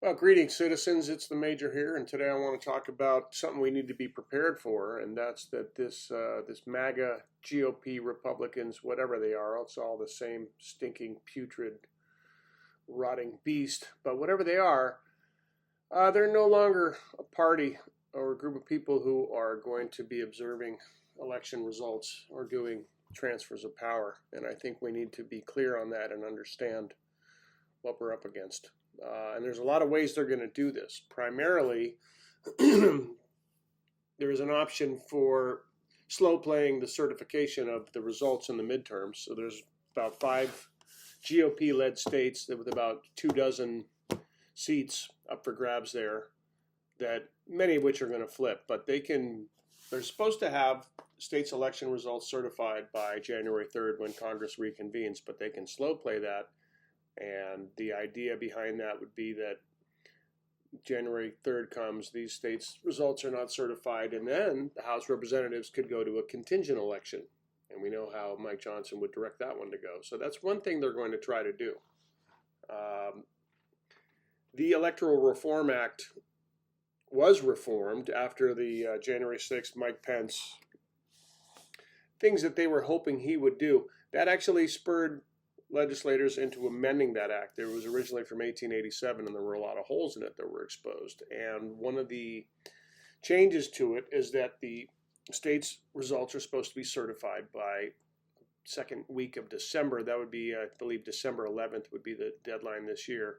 Well, greetings, citizens. It's the Major here, and today I want to talk about something we need to be prepared for, and that's that this MAGA GOP Republicans, whatever they are, it's all the same stinking, putrid, rotting beast. But whatever they are, they're no longer a party or a group of people who are going to be observing election results or doing transfers of power. And I think we need to be clear on that and understand what we're up against. And there's a lot of ways they're going to do this. Primarily, there is an option for slow playing the certification of the results in the midterms. So there's about 5 GOP-led states with about 24 seats up for grabs there, that many of which are going to flip. But they're supposed to have states' election results certified by January 3rd when Congress reconvenes, but they can slow play that. And the idea behind that would be that January 3rd comes, these states' results are not certified, and then the House of Representatives could go to a contingent election. And we know how Mike Johnson would direct that one to go. So that's one thing they're going to try to do. The Electoral Reform Act was reformed after the January 6th Mike Pence things that they were hoping he would do. That actually spurred legislators into amending that act. It was originally from 1887, and there were a lot of holes in it that were exposed. And one of the changes to it is that the state's results are supposed to be certified by second week of December. That would be, I believe, December 11th would be the deadline this year.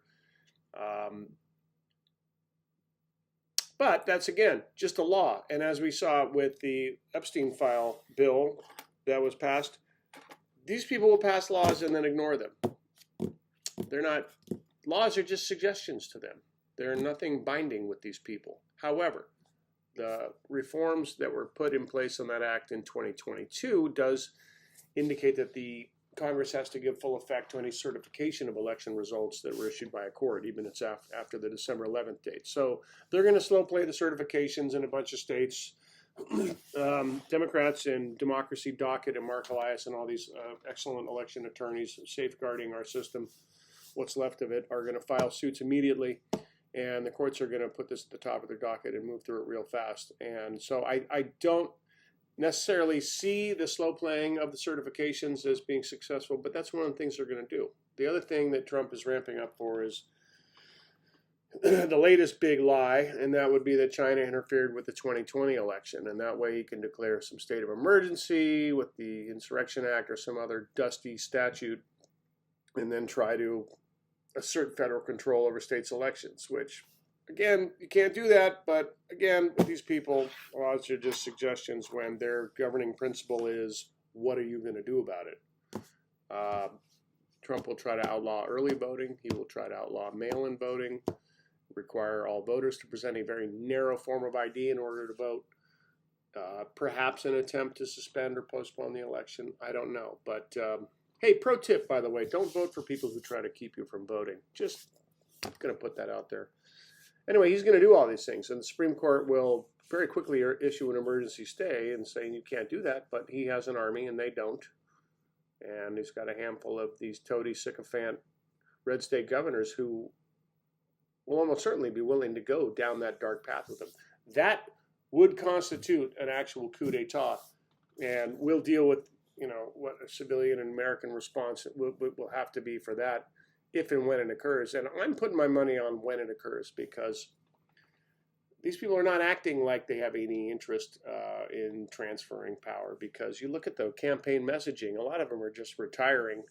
But that's, again, just a law. And as we saw with the Epstein file bill that was passed, these people will pass laws and then ignore them. They're not, laws are just suggestions to them. They're nothing binding with these people. However, the reforms that were put in place on that act in 2022 does indicate that the Congress has to give full effect to any certification of election results that were issued by a court, even if it's after the December 11th date. So they're going to slow play the certifications in a bunch of states. Democrats and Democracy Docket and Mark Elias and all these excellent election attorneys safeguarding our system, what's left of it, are going to file suits immediately, and the courts are going to put this at the top of their docket and move through it real fast. And so I don't necessarily see the slow playing of the certifications as being successful, but that's one of the things they're going to do. The other thing that Trump is ramping up for is the latest big lie, and that would be that China interfered with the 2020 election, and that way he can declare some state of emergency with the Insurrection Act or some other dusty statute, and then try to assert federal control over states' elections, which, again, you can't do that. But again, with these people, laws are just suggestions when their governing principle is, what are you going to do about it? Trump will try to outlaw early voting. He will try to outlaw mail-in voting, require all voters to present a very narrow form of ID in order to vote. Perhaps an attempt to suspend or postpone the election. I don't know. But hey, pro tip, by the way, don't vote for people who try to keep you from voting. Just going to put that out there. Anyway, he's going to do all these things, and the Supreme Court will very quickly issue an emergency stay and saying you can't do that, but he has an army and they don't. And he's got a handful of these toady sycophant red state governors who will almost certainly be willing to go down that dark path with him. That would constitute an actual coup d'etat, and we'll deal with, what a civilian and American response will have to be for that if and when it occurs. And I'm putting my money on when it occurs, because these people are not acting like they have any interest in transferring power, because you look at the campaign messaging, a lot of them are just retiring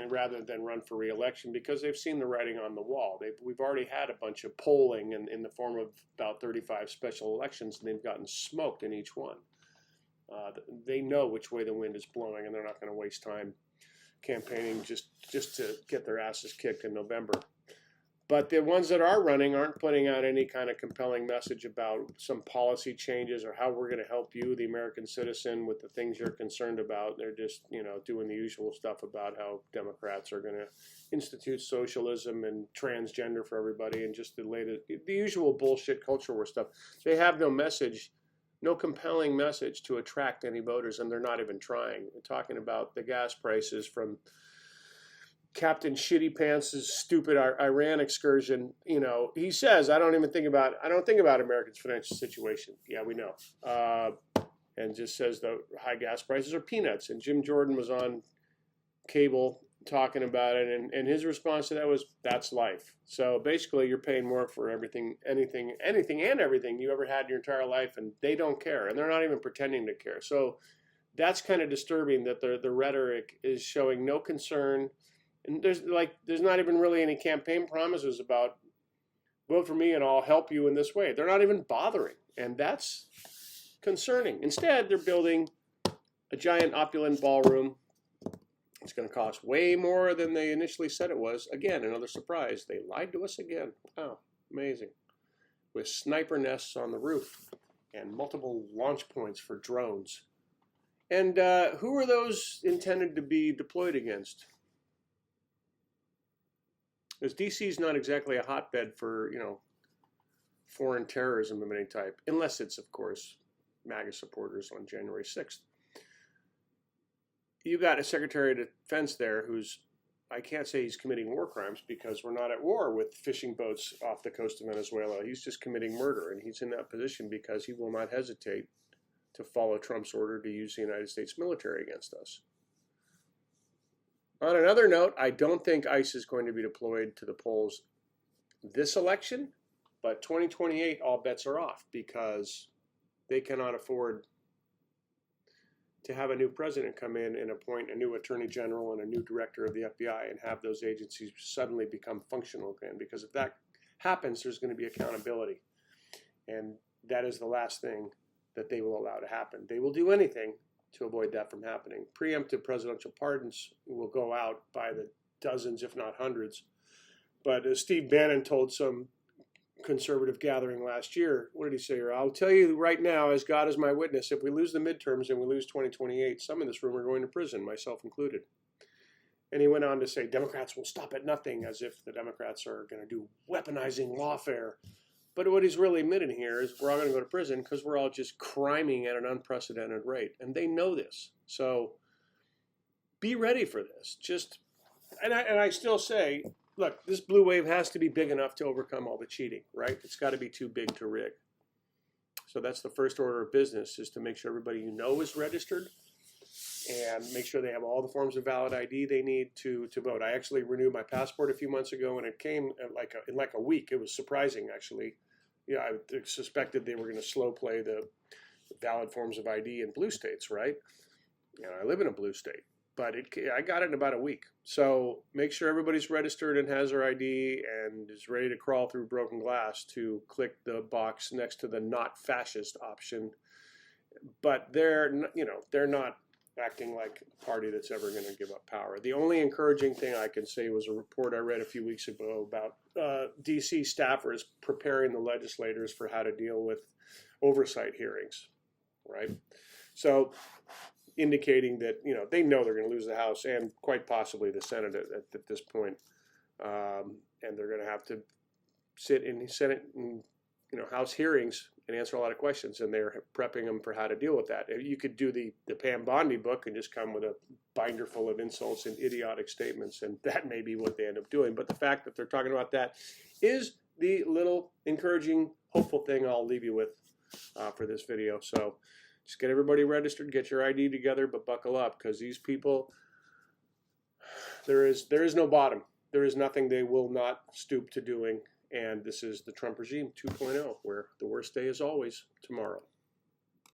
rather than run for re-election because they've seen the writing on the wall. We've already had a bunch of polling in the form of about 35 special elections, and they've gotten smoked in each one. They know which way the wind is blowing, and they're not going to waste time campaigning just to get their asses kicked in November. But the ones that are running aren't putting out any kind of compelling message about some policy changes or how we're going to help you, the American citizen, with the things you're concerned about. They're just, doing the usual stuff about how Democrats are going to institute socialism and transgender for everybody, and just the usual bullshit culture war stuff. They have no message, no compelling message to attract any voters, and they're not even trying. They're talking about the gas prices from Captain Shitty Pants' stupid Iran excursion, you know, he says, I don't think about Americans' financial situation. Yeah, we know. And just says the high gas prices are peanuts. And Jim Jordan was on cable talking about it, and his response to that was, that's life. So basically, you're paying more for anything and everything you ever had in your entire life, and they don't care, and they're not even pretending to care. So that's kind of disturbing that the rhetoric is showing no concern, and there's not even really any campaign promises about vote for me and I'll help you in this way. They're not even bothering, and that's concerning. Instead, they're building a giant opulent ballroom. It's going to cost way more than they initially said it was. Again, another surprise. They lied to us again. Wow, amazing. With sniper nests on the roof and multiple launch points for drones. And who are those intended to be deployed against? Because DC is not exactly a hotbed for, you know, foreign terrorism of any type, unless it's, of course, MAGA supporters on January 6th. You got a Secretary of Defense there who's, I can't say he's committing war crimes because we're not at war with fishing boats off the coast of Venezuela. He's just committing murder, and he's in that position because he will not hesitate to follow Trump's order to use the United States military against us. On another note, I don't think ICE is going to be deployed to the polls this election, but 2028, all bets are off because they cannot afford to have a new president come in and appoint a new attorney general and a new director of the FBI and have those agencies suddenly become functional again. Because if that happens, there's going to be accountability. And that is the last thing that they will allow to happen. They will do anything to avoid that from happening. Preemptive presidential pardons will go out by the dozens, if not hundreds. But as Steve Bannon told some conservative gathering last year, what did he say? I'll tell you right now, as God is my witness, if we lose the midterms and we lose 2028, some in this room are going to prison, myself included. And he went on to say, Democrats will stop at nothing, as if the Democrats are going to do weaponizing lawfare. But what he's really admitting here is we're all going to go to prison because we're all just criming at an unprecedented rate. And they know this. So be ready for this. And I still say, look, this blue wave has to be big enough to overcome all the cheating, right? It's got to be too big to rig. So that's the first order of business, is to make sure everybody you know is registered and make sure they have all the forms of valid ID they need to vote. I actually renewed my passport a few months ago, and it came in like a week. It was surprising, actually. Yeah, I suspected they were going to slow play the valid forms of ID in blue states, right? You know, I live in a blue state. But I got it in about a week. So make sure everybody's registered and has their ID and is ready to crawl through broken glass to click the box next to the not fascist option. But they're not acting like a party that's ever going to give up power. The only encouraging thing I can say was a report I read a few weeks ago about DC staffers preparing the legislators for how to deal with oversight hearings, right? So indicating that, you know, they know they're going to lose the House and quite possibly the Senate at this point. And they're going to have to sit in Senate and, you know, House hearings and answer a lot of questions, and they're prepping them for how to deal with that. You could do the Pam Bondi book and just come with a binder full of insults and idiotic statements, and that may be what they end up doing. But the fact that they're talking about that is the little encouraging, hopeful thing I'll leave you with for this video. So just get everybody registered, get your ID together, but buckle up, because these people, there is no bottom. There is nothing they will not stoop to doing. And this is the Trump regime 2.0, where the worst day is always tomorrow.